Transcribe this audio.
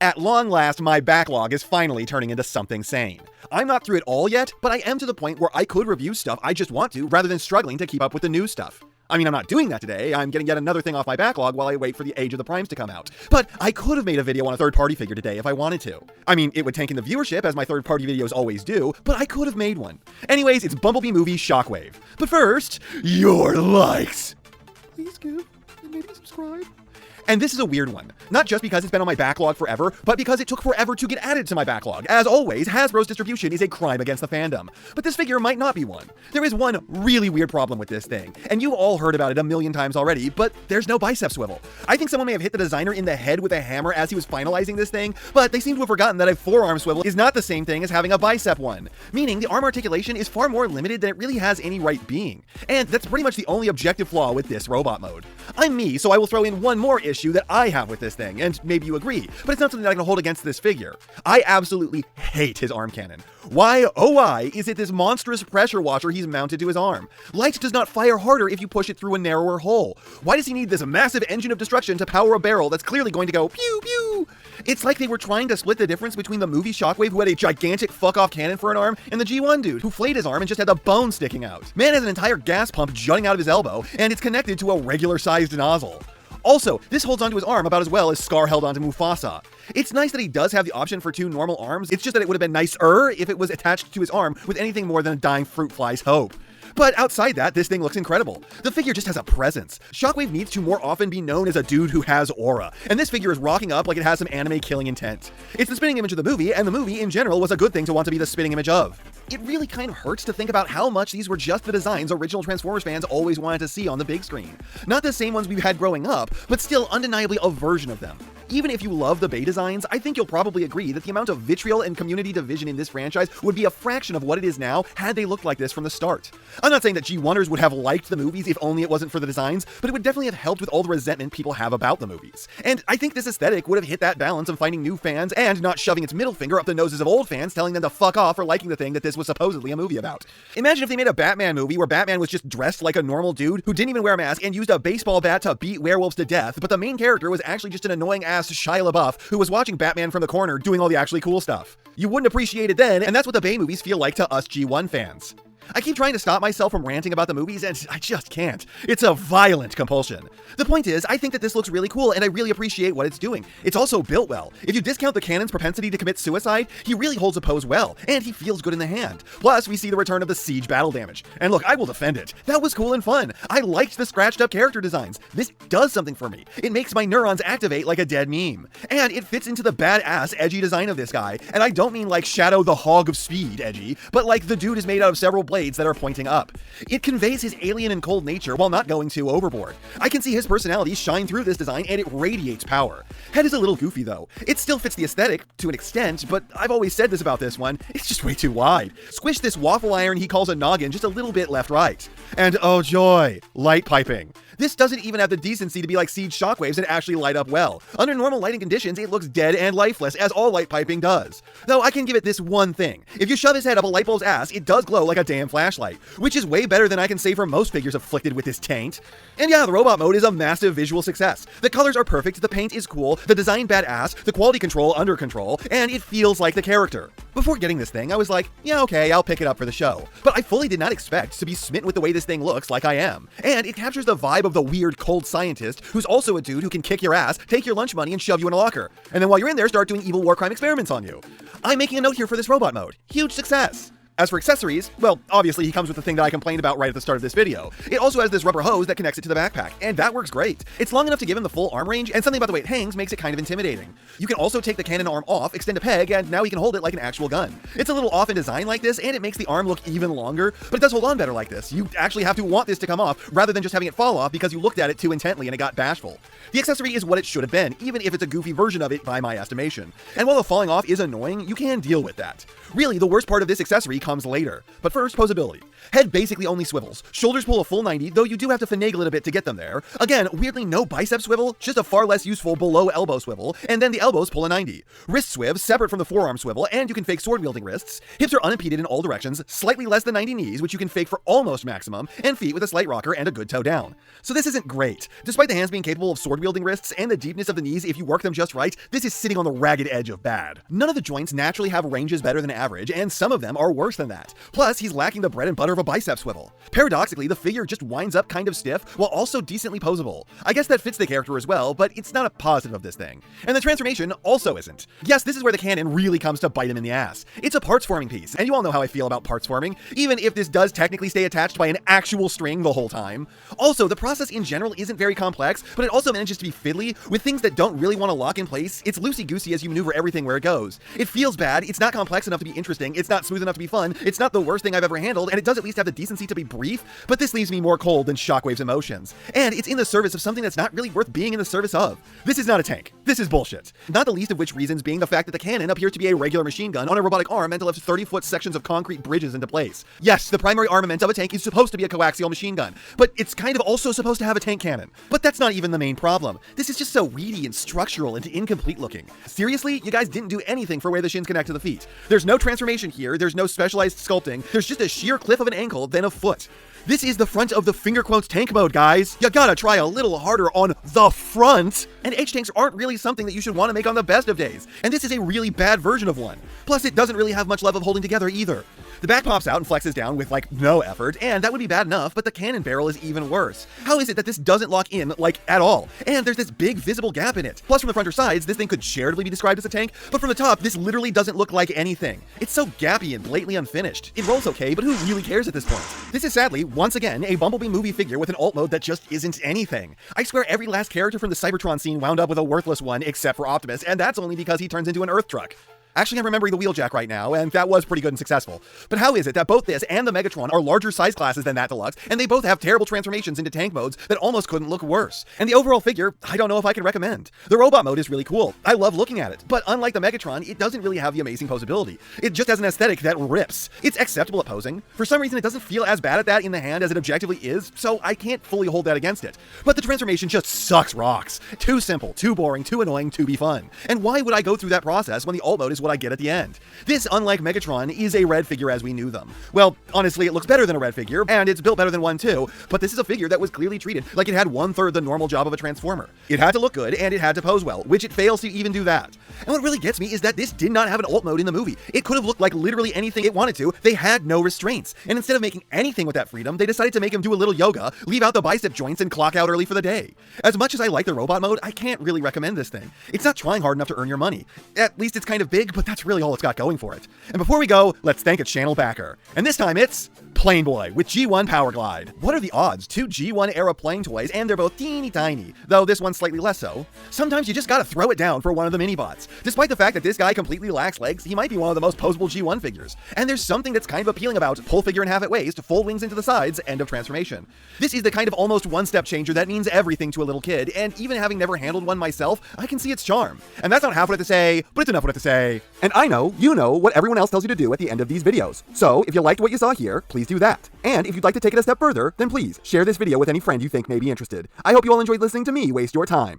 At long last, my backlog is finally turning into something sane. I'm not through it all yet, but I am to the point where I could review stuff I just want to, rather than struggling to keep up with the new stuff. I mean, I'm not doing that today. I'm getting yet another thing off my backlog while I wait for the Age of the Primes to come out. But I could have made a video on a third-party figure today if I wanted to. I mean, it would tank in the viewership, as my third-party videos always do, but I could have made one. Anyways, it's Bumblebee movie Shockwave. But first, your likes! Please give, and maybe subscribe. And this is a weird one. Not just because it's been on my backlog forever, but because it took forever to get added to my backlog. As always, Hasbro's distribution is a crime against the fandom. But this figure might not be one. There is one really weird problem with this thing, and you all heard about it a million times already, but there's no bicep swivel. I think someone may have hit the designer in the head with a hammer as he was finalizing this thing, but they seem to have forgotten that a forearm swivel is not the same thing as having a bicep one, meaning the arm articulation is far more limited than it really has any right being. And that's pretty much the only objective flaw with this robot mode. I'm me, so I will throw in one more issue that I have with this thing, and maybe you agree, but it's not something that I can hold against this figure. I absolutely hate his arm cannon. Why, oh why, is it this monstrous pressure washer he's mounted to his arm? Light does not fire harder if you push it through a narrower hole. Why does he need this massive engine of destruction to power a barrel that's clearly going to go pew pew? It's like they were trying to split the difference between the movie Shockwave, who had a gigantic fuck-off cannon for an arm, and the G1 dude, who flayed his arm and just had the bone sticking out. Man has an entire gas pump jutting out of his elbow, and it's connected to a regular-sized nozzle. Also, this holds onto his arm about as well as Scar held onto Mufasa. It's nice that he does have the option for two normal arms, it's just that it would have been nicer if it was attached to his arm with anything more than a dying fruit fly's hope. But outside that, this thing looks incredible. The figure just has a presence. Shockwave needs to more often be known as a dude who has aura, and this figure is rocking up like it has some anime killing intent. It's the spitting image of the movie, and the movie in general was a good thing to want to be the spitting image of. It really kind of hurts to think about how much these were just the designs original Transformers fans always wanted to see on the big screen. Not the same ones we've had growing up, but still undeniably a version of them. Even if you love the Bay designs, I think you'll probably agree that the amount of vitriol and community division in this franchise would be a fraction of what it is now had they looked like this from the start. I'm not saying that G1ers would have liked the movies if only it wasn't for the designs, but it would definitely have helped with all the resentment people have about the movies. And I think this aesthetic would have hit that balance of finding new fans and not shoving its middle finger up the noses of old fans telling them to fuck off for liking the thing that this was supposedly a movie about. Imagine if they made a Batman movie where Batman was just dressed like a normal dude who didn't even wear a mask and used a baseball bat to beat werewolves to death, but the main character was actually just an annoying ass Shia LaBeouf who was watching Batman from the corner doing all the actually cool stuff. You wouldn't appreciate it then, and that's what the Bay movies feel like to us G1 fans. I keep trying to stop myself from ranting about the movies, and I just can't. It's a violent compulsion. The point is, I think that this looks really cool, and I really appreciate what it's doing. It's also built well. If you discount the cannon's propensity to commit suicide, he really holds a pose well, and he feels good in the hand. Plus, we see the return of the siege battle damage. And look, I will defend it. That was cool and fun. I liked the scratched up character designs. This does something for me. It makes my neurons activate like a dead meme. And it fits into the badass, edgy design of this guy. And I don't mean like Shadow the Hog of Speed edgy, but like the dude is made out of several blades that are pointing up. It conveys his alien and cold nature while not going too overboard. I can see his personality shine through this design, and it radiates power. Head is a little goofy though. It still fits the aesthetic to an extent, but I've always said this about this one, it's just way too wide. Squish this waffle iron he calls a noggin just a little bit left-right. And oh joy, light piping. This doesn't even have the decency to be like Siege Shockwaves and actually light up well. Under normal lighting conditions, it looks dead and lifeless, as all light piping does. Though I can give it this one thing. If you shove his head up a light bulb's ass, it does glow like a damn flashlight, which is way better than I can say for most figures afflicted with this taint. And yeah, the robot mode is a massive visual success. The colors are perfect, the paint is cool, the design badass, the quality control under control, and it feels like the character. Before getting this thing, I was like, yeah, okay, I'll pick it up for the show. But I fully did not expect to be smitten with the way this thing looks like I am. And it captures the vibe of the weird, cold scientist who's also a dude who can kick your ass, take your lunch money, and shove you in a locker. And then while you're in there, start doing evil war crime experiments on you. I'm making a note here for this robot mode. Huge success. As for accessories, well, obviously he comes with the thing that I complained about right at the start of this video. It also has this rubber hose that connects it to the backpack, and that works great. It's long enough to give him the full arm range, and something about the way it hangs makes it kind of intimidating. You can also take the cannon arm off, extend a peg, and now he can hold it like an actual gun. It's a little off in design like this, and it makes the arm look even longer, but it does hold on better like this. You actually have to want this to come off, rather than just having it fall off because you looked at it too intently and it got bashful. The accessory is what it should have been, even if it's a goofy version of it by my estimation. And while the falling off is annoying, you can deal with that. Really, the worst part of this accessory comes comes later. But first, posability. Head basically only swivels. Shoulders pull a full 90, though you do have to finagle it a bit to get them there. Again, weirdly no bicep swivel, just a far less useful below elbow swivel, and then the elbows pull a 90. Wrist swiv, separate from the forearm swivel, and you can fake sword-wielding wrists. Hips are unimpeded in all directions, slightly less than 90 knees, which you can fake for almost maximum, and feet with a slight rocker and a good toe down. So this isn't great. Despite the hands being capable of sword-wielding wrists and the deepness of the knees if you work them just right, this is sitting on the ragged edge of bad. None of the joints naturally have ranges better than average, and some of them are worse than that. Plus, he's lacking the bread and butter of a bicep swivel. Paradoxically, the figure just winds up kind of stiff, while also decently posable. I guess that fits the character as well, but it's not a positive of this thing. And the transformation also isn't. Yes, this is where the cannon really comes to bite him in the ass. It's a parts forming piece, and you all know how I feel about parts forming, even if this does technically stay attached by an actual string the whole time. Also, the process in general isn't very complex, but it also manages to be fiddly with things that don't really want to lock in place. It's loosey-goosey as you maneuver everything where it goes. It feels bad, it's not complex enough to be interesting, it's not smooth enough to be fun, it's not the worst thing I've ever handled, and it does at least have the decency to be brief, but this leaves me more cold than Shockwave's emotions. And it's in the service of something that's not really worth being in the service of. This is not a tank. This is bullshit. Not the least of which reasons being the fact that the cannon appears to be a regular machine gun on a robotic arm meant to lift 30-foot sections of concrete bridges into place. Yes, the primary armament of a tank is supposed to be a coaxial machine gun, but it's kind of also supposed to have a tank cannon. But that's not even the main problem. This is just so weedy and structural and incomplete looking. Seriously, you guys didn't do anything for where the shins connect to the feet. There's no transformation here, there's no specialized sculpting, there's just a sheer cliff of an ankle, then a foot. This is the front of the finger quotes tank mode, guys. You gotta try a little harder on the front. And H-tanks aren't really something that you should want to make on the best of days. And this is a really bad version of one. Plus, it doesn't really have much level of holding together either. The back pops out and flexes down with, like, no effort, and that would be bad enough, but the cannon barrel is even worse. How is it that this doesn't lock in, like, at all? And there's this big visible gap in it. Plus, from the front or sides, this thing could charitably be described as a tank, but from the top, this literally doesn't look like anything. It's so gappy and blatantly unfinished. It rolls okay, but who really cares at this point? This is sadly, once again, a Bumblebee movie figure with an alt mode that just isn't anything. I swear every last character from the Cybertron scene wound up with a worthless one, except for Optimus, and that's only because he turns into an Earth truck. Actually, I'm remembering the Wheeljack right now, and that was pretty good and successful. But how is it that both this and the Megatron are larger size classes than that deluxe, and they both have terrible transformations into tank modes that almost couldn't look worse? And the overall figure, I don't know if I can recommend. The robot mode is really cool. I love looking at it. But unlike the Megatron, it doesn't really have the amazing posability. It just has an aesthetic that rips. It's acceptable at posing. For some reason, it doesn't feel as bad at that in the hand as it objectively is, so I can't fully hold that against it. But the transformation just sucks rocks. Too simple, too boring, too annoying to be fun. And why would I go through that process when the alt mode is what I get at the end? This, unlike Megatron, is a red figure as we knew them. Well, honestly, it looks better than a red figure, and it's built better than one too, but this is a figure that was clearly treated like it had 1/3 the normal job of a Transformer. It had to look good, and it had to pose well, which it fails to even do that. And what really gets me is that this did not have an alt mode in the movie. It could have looked like literally anything it wanted to. They had no restraints. And instead of making anything with that freedom, they decided to make him do a little yoga, leave out the bicep joints, and clock out early for the day. As much as I like the robot mode, I can't really recommend this thing. It's not trying hard enough to earn your money. At least it's kind of big, but that's really all it's got going for it. And before we go, let's thank its channel backer. And this time it's Plane Boy with G1 Power Glide. What are the odds? Two G1 era plane toys, and they're both teeny tiny, though this one's slightly less so. Sometimes you just gotta throw it down for one of the mini-bots. Despite the fact that this guy completely lacks legs, he might be one of the most posable G1 figures. And there's something that's kind of appealing about pull figure in half at waist, full wings into the sides, end of transformation. This is the kind of almost one-step changer that means everything to a little kid, and even having never handled one myself, I can see its charm. And that's not half what I have to say, but it's enough what I have to say. And I know, you know, what everyone else tells you to do at the end of these videos. So, if you liked what you saw here, please do that. And if you'd like to take it a step further, then please share this video with any friend you think may be interested. I hope you all enjoyed listening to me waste your time.